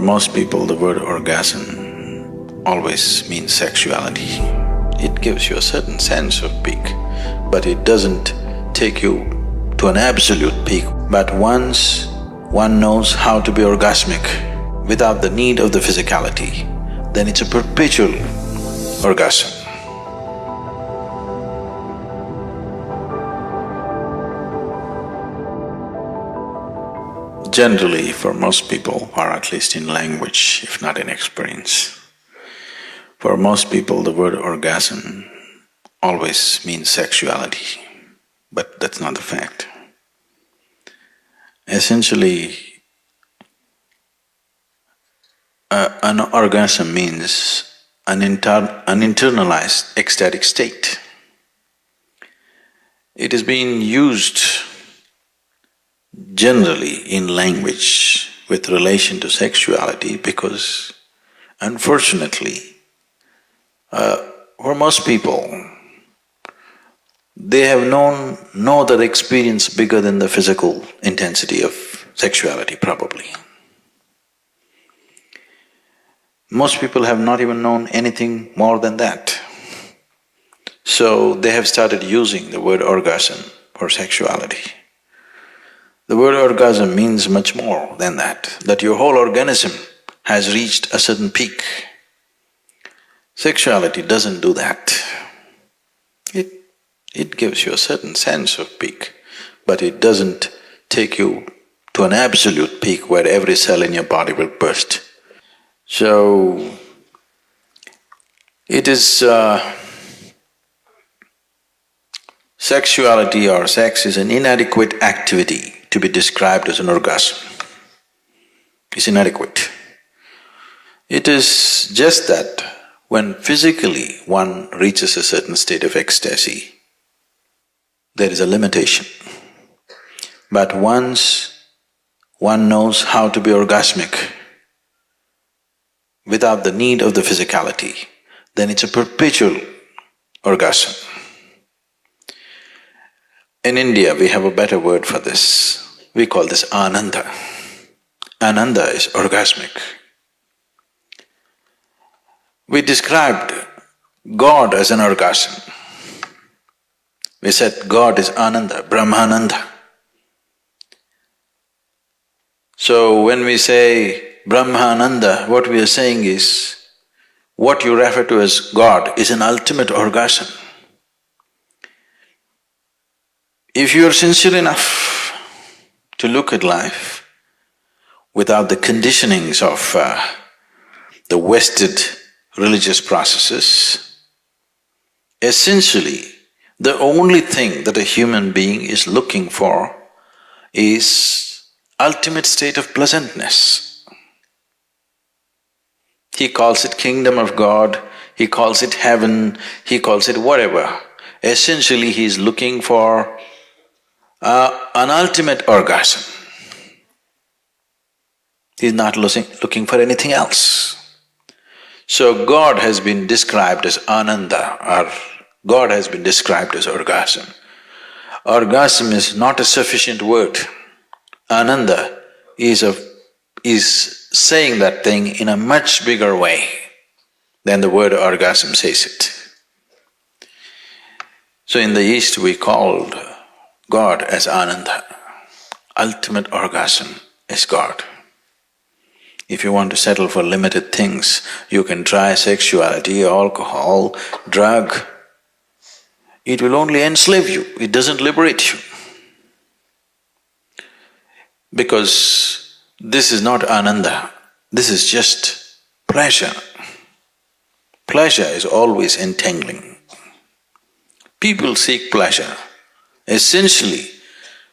For most people, the word orgasm always means sexuality. It gives you a certain sense of peak, but it doesn't take you to an absolute peak. But once one knows how to be orgasmic without the need of the physicality, then it's a perpetual orgasm. Generally, for most people, or at least in language, if not in experience, for most people the word orgasm always means sexuality, but that's not the fact. Essentially, an orgasm means an internalized ecstatic state. It is being used generally in language with relation to sexuality because, unfortunately, for most people, they have known no other experience bigger than the physical intensity of sexuality, probably. Most people have not even known anything more than that. So they have started using the word orgasm for sexuality. The word orgasm means much more than that your whole organism has reached a certain peak. Sexuality doesn't do that. It gives you a certain sense of peak, but it doesn't take you to an absolute peak where every cell in your body will burst. So, it is… sexuality or sex is an inadequate activity to be described as an orgasm. It's inadequate. It is just that when physically one reaches a certain state of ecstasy, there is a limitation. But once one knows how to be orgasmic without the need of the physicality, then it's a perpetual orgasm. In India, we have a better word for this. We call this Ananda. Ananda is orgasmic. We described God as an orgasm. We said God is Ananda, Brahmananda. So when we say Brahmananda, what we are saying is, what you refer to as God is an ultimate orgasm. If you are sincere enough to look at life without the conditionings of the vested religious processes, essentially the only thing that a human being is looking for is ultimate state of pleasantness. He calls it kingdom of God, he calls it heaven, he calls it whatever. Essentially he is looking for an ultimate orgasm. He's not looking for anything else. So God has been described as Ananda, or God has been described as orgasm. Orgasm is not a sufficient word. Ananda is saying that thing in a much bigger way than the word orgasm says it. So in the East we called God as Ananda. Ultimate orgasm is God. If you want to settle for limited things, you can try sexuality, alcohol, drug. It will only enslave you, it doesn't liberate you. Because this is not Ananda, this is just pleasure. Pleasure is always entangling. People seek pleasure essentially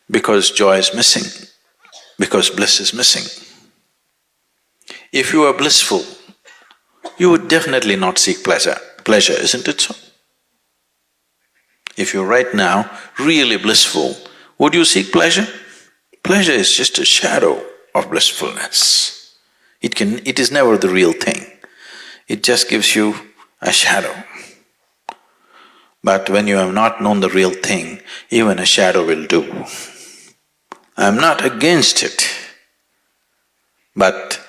because joy is missing, because bliss is missing. If you are blissful, you would definitely not seek pleasure, isn't it so? If you're right now really blissful, would you seek pleasure? Pleasure is just a shadow of blissfulness. It is never the real thing. It just gives you a shadow. But when you have not known the real thing, even a shadow will do. I'm not against it, but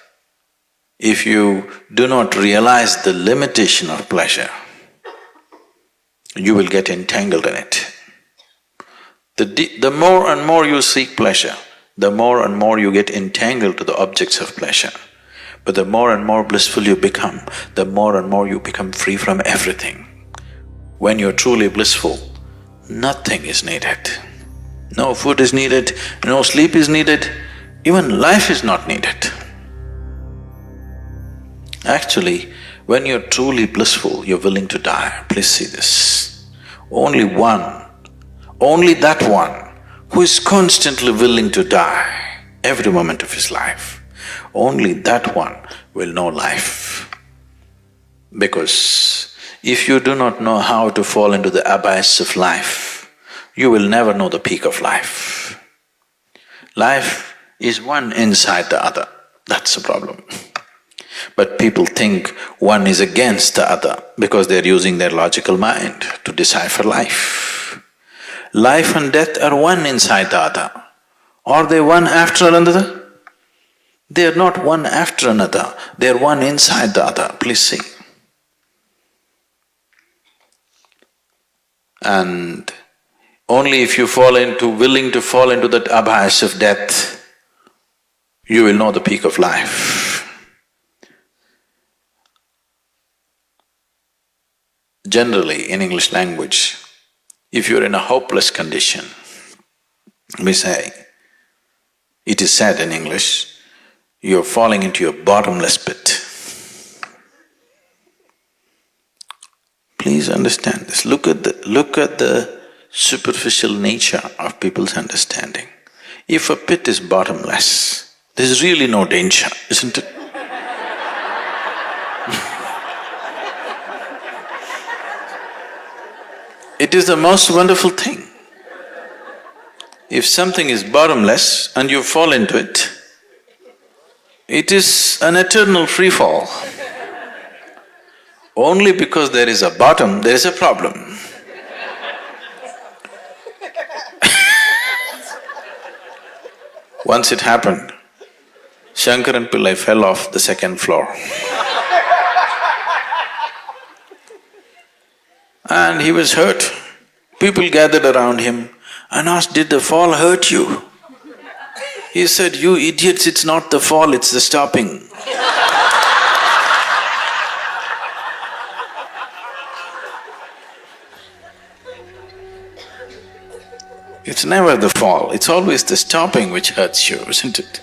If you do not realize the limitation of pleasure, you will get entangled in it. The more and more you seek pleasure, the more and more you get entangled to the objects of pleasure. But the more and more blissful you become, the more and more you become free from everything. When you're truly blissful, nothing is needed. No food is needed, no sleep is needed, even life is not needed. Actually, when you're truly blissful, you're willing to die. Please see this. Only that one who is constantly willing to die every moment of his life, only that one will know life. Because if you do not know how to fall into the abyss of life, you will never know the peak of life. Life is one inside the other, that's the problem. But people think one is against the other because they're using their logical mind to decipher life. Life and death are one inside the other. Are they one after another? They are not one after another, they are one inside the other, please see. And only if you willing to fall into that abyss of death, you will know the peak of life. Generally, in English language, if you're in a hopeless condition, we say, it is said in English, you're falling into a bottomless pit. Please understand this. Look at the superficial nature of people's understanding. If a pit is bottomless, there's really no danger, isn't it? It is the most wonderful thing. If something is bottomless and you fall into it, it is an eternal free fall. Only because there is a bottom, there is a problem. Once it happened, Shankaran Pillai fell off the second floor. And he was hurt. People gathered around him and asked, "Did the fall hurt you?" He said, "You idiots, it's not the fall, it's the stopping." It's never the fall, it's always the stopping which hurts you, isn't it?